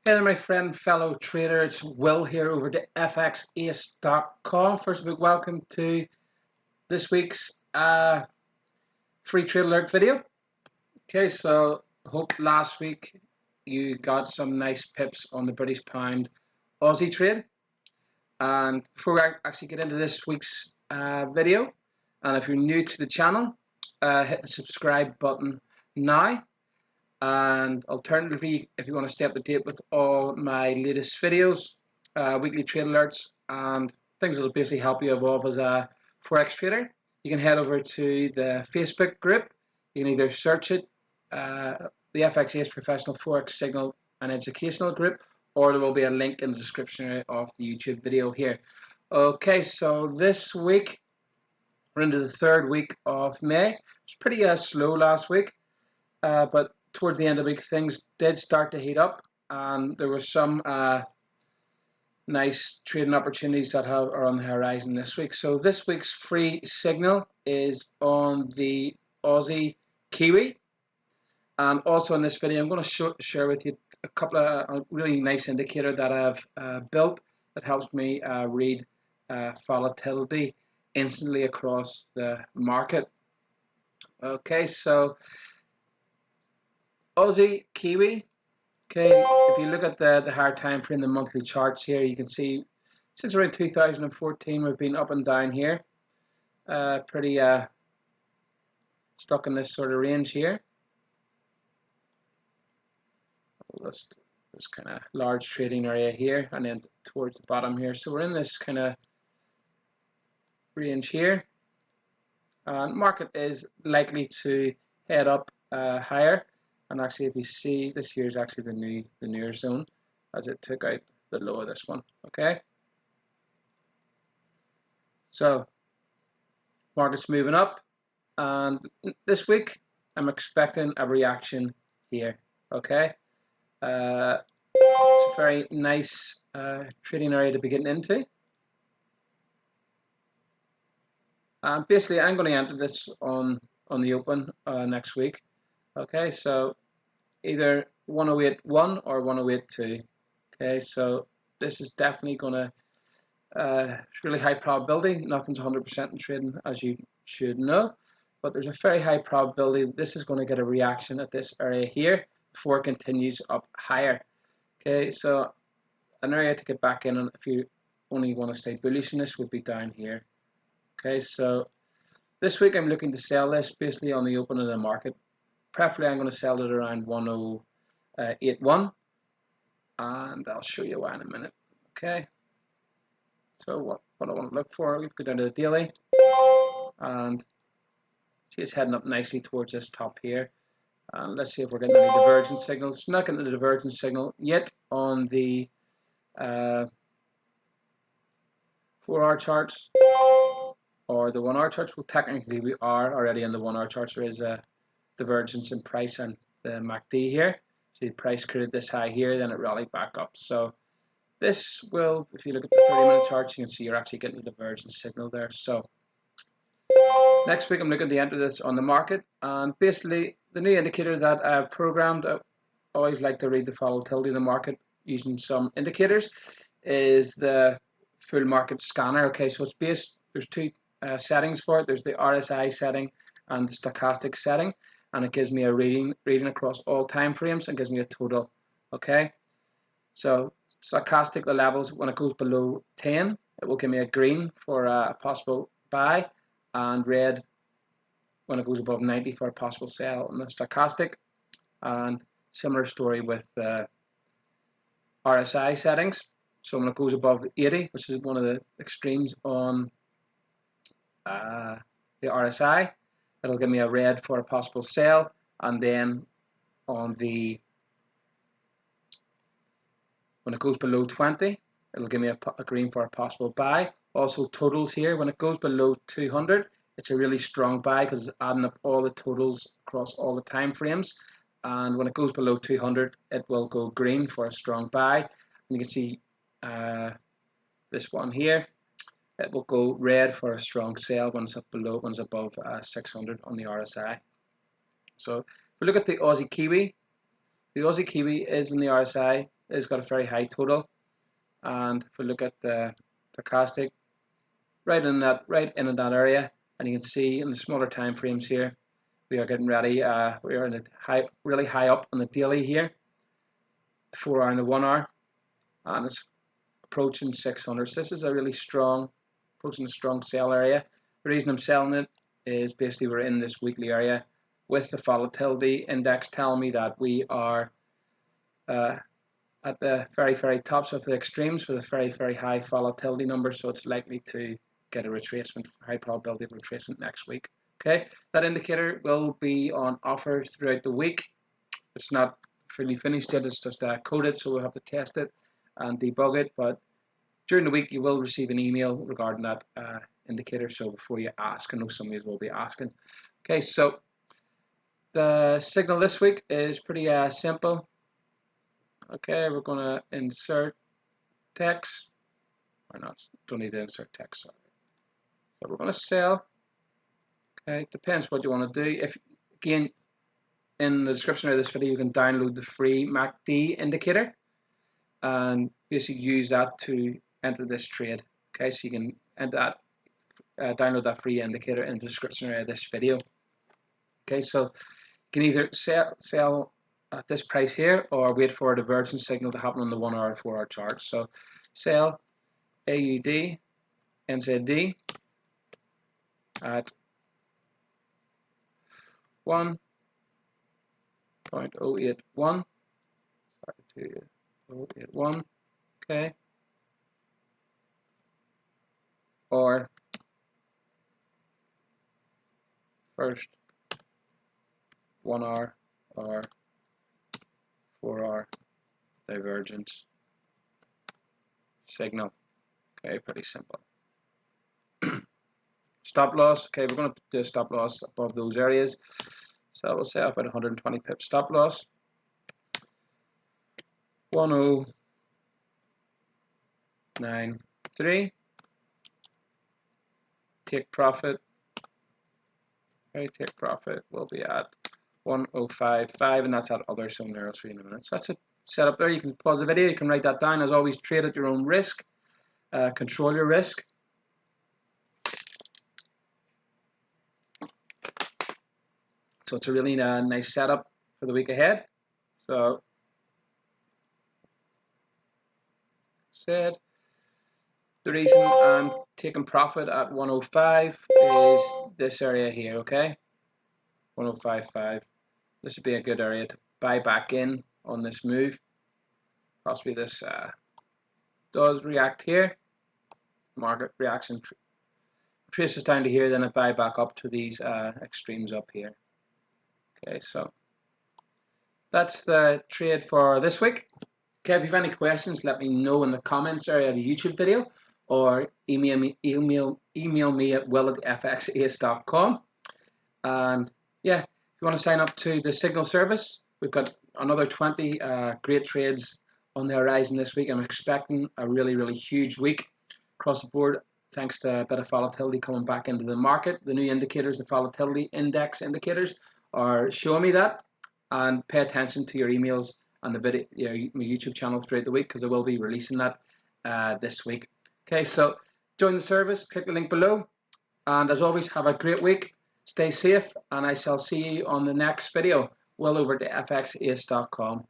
Hey there, my friend, fellow trader. It's Will here over to FXAce.com. First of all, welcome to this week's free trade alert video. Okay, so hope last week you got some nice pips on the British pound Aussie trade. And before we actually get into this week's video, and if you're new to the channel, hit the subscribe button now. And alternatively, if you want to stay up to date with all my latest videos, weekly trade alerts, and things that will basically help you evolve as a Forex trader, you can head over to the Facebook group. You can either search it, the FXAce Professional Forex Signal and Educational Group, or there will be a link in the description of the YouTube video here. Okay, so this week, we're into the third week of May. It was pretty slow last week, but towards the end of the week, things did start to heat up, and there were some nice trading opportunities that are on the horizon this week. So this week's free signal is on the Aussie Kiwi, and also in this video, I'm going to share with you a couple of a really nice indicator that I've built that helps me read volatility instantly across the market. Okay, so Aussie Kiwi. Okay, if you look at the higher time frame, the monthly charts here, you can see since around 2014 we've been up and down here, pretty stuck in this sort of range here. This kind of large trading area here, and then towards the bottom here. So we're in this kind of range here, and market is likely to head up higher. And actually, if you see, this here is actually the near zone, as it took out the low of this one. Okay, so market's moving up, and this week I'm expecting a reaction here. Okay, it's a very nice trading area to be getting into. Basically, I'm going to enter this on the open next week. Okay, so either 108.1 or 108.2. Okay, so this is definitely going to, it's really high probability. Nothing's 100% in trading, as you should know, but there's a very high probability this is going to get a reaction at this area here before it continues up higher. Okay, so an area to get back in, and if you only want to stay bullish in this, would be down here. Okay, so this week I'm looking to sell this basically on the open of the market. Preferably I'm going to sell it around 108.1, and I'll show you why in a minute. Okay, so what I want to look for, we go down to the daily, and see it's heading up nicely towards this top here. And let's see if we're getting any divergence signals. Not getting the divergence signal yet on the 4-hour charts or the 1-hour charts. Well, technically we are already in the 1-hour charts. There is a divergence in price and the MACD here. See, the price created this high here, then it rallied back up. So this will, if you look at the 30-minute charts, you can see you're actually getting a divergence signal there. So next week I'm looking to enter this on the market, and basically the new indicator that I've programmed, I always like to read the volatility of the market using some indicators, is the full market scanner. Okay, so it's based, there's two settings for it. There's the RSI setting and the stochastic setting, and it gives me a reading across all time frames and gives me a total. Okay, so stochastic, the levels, when it goes below 10, it will give me a green for a possible buy, and red when it goes above 90 for a possible sell on the stochastic. And similar story with the RSI settings. So when it goes above 80, which is one of the extremes on the RSI, it'll give me a red for a possible sell, and then on the, when it goes below 20, it'll give me a green for a possible buy. Also totals here, when it goes below 200, it's a really strong buy because it's adding up all the totals across all the time frames. And when it goes below 200, it will go green for a strong buy. And you can see this one here, it will go red for a strong sell when it's up below, when it's above 600 on the RSI. So if we look at the Aussie Kiwi is in the RSI. has got a very high total, and if we look at the stochastic, right in that area, and you can see in the smaller time frames here, we are getting ready. We are in the really high up on the daily here, the 4 hour and the 1 hour, and it's approaching 600. So this is a really strong, approaching a strong sell area. The reason I'm selling it is basically we're in this weekly area with the volatility index telling me that we are at the very tops of the extremes with a very high volatility number, so it's likely to get a retracement, high probability of retracement next week. Okay, that indicator will be on offer throughout the week. It's not fully finished yet, it's just coded, so we'll have to test it and debug it, but during the week you will receive an email regarding that indicator, so before you ask, I know some of you will be asking. Okay, so the signal this week is pretty simple. Okay, we're going to insert text, or not, don't need to insert text, sorry. So we're going to sell. Okay, depends what you want to do. If, again, in the description of this video, you can download the free MACD indicator and basically use that to enter this trade. Okay, so you can enter that, download that free indicator in the description of this video. Okay, so you can either sell at this price here or wait for a divergence signal to happen on the 1 hour, 4 hour chart. So sell AUD NZD at 1.081. Sorry, 2.081. Okay. Or first 1 hour or 4 hour divergence signal. Okay, pretty simple. Stop loss. Okay, we're going to do a stop loss above those areas. So we'll set up at 120 pip stop loss. 1093. Take profit. Okay, take profit will be at 1055, and that's at other, so there I'll show you in a minute. So that's it. Set up there. You can pause the video. You can write that down. As always, trade at your own risk. Control your risk. So it's a really nice setup for the week ahead. So, said the reason I'm taking profit at 105 is this area here, okay? 105.5. This would be a good area to buy back in on this move. Possibly this does react here. Market reaction traces down to here, then I buy back up to these extremes up here. Okay, so that's the trade for this week. Okay, if you have any questions, let me know in the comments area of the YouTube video, or email me at will@fxace.com. And yeah, if you want to sign up to the Signal service, we've got another 20 great trades on the horizon this week. I'm expecting a really huge week across the board, thanks to a bit of volatility coming back into the market. The new indicators, the volatility index indicators, are showing me that. And pay attention to your emails and the video, my YouTube channel throughout the week, because I will be releasing that this week. Okay, so join the service, click the link below, and as always, have a great week. Stay safe, and I shall see you on the next video. Well over to fxace.com.